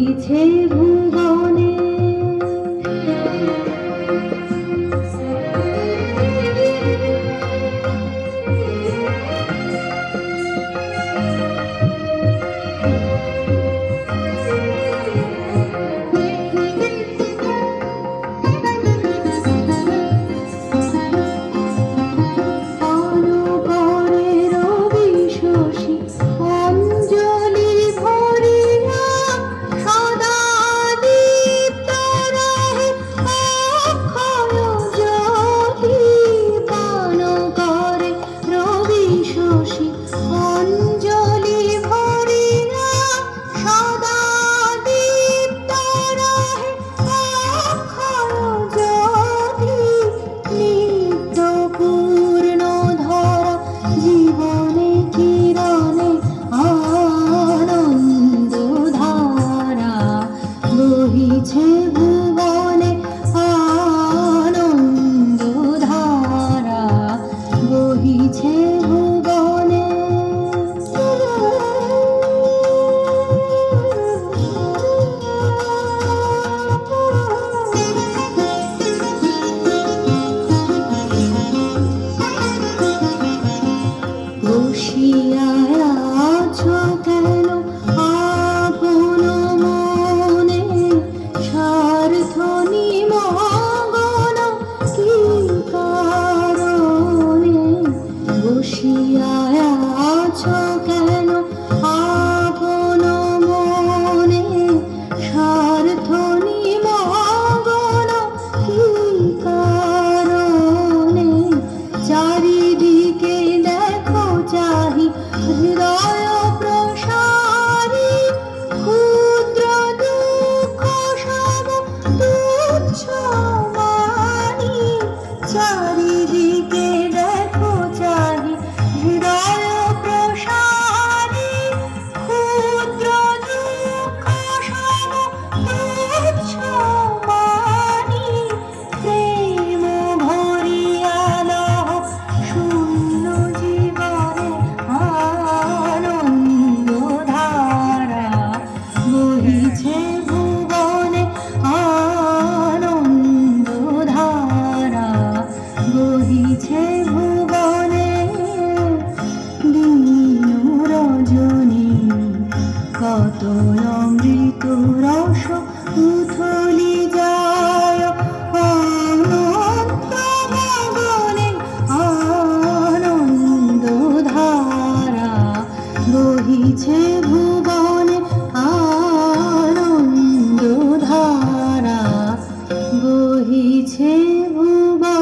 বহিছে ভুবনে। বহিছে ভুবনে আনন্দধারা, বহিছে ভুবনে। বসিয়া আছো কেন বসিয়া আছো কেন আপন মনে, স্বার্থ নিমগ্ন কি কারণে? চারিদিকে দেখো চাহি হৃদয় প্রসারী, ক্ষুদ্র দুঃখ সব তুচ্ছ মানি। চারিদিকে দেখো চাহি হৃদয় প্রসারী, ক্ষুদ্র দুঃখ সব তুচ্ছ মানি। প্রেম ভরিয়া লহ শূন্য জীবনে আনন্দধারা, বহিছে ভুবনে আনন্দধারা, বহিছে ভুবনে। দিন রজনী কত অমৃত রস উথলি যায় অনন্ত গগনে আনন্দধারা, বহিছে ভুবনে আনন্দধারা, বহিছে ভুবনে।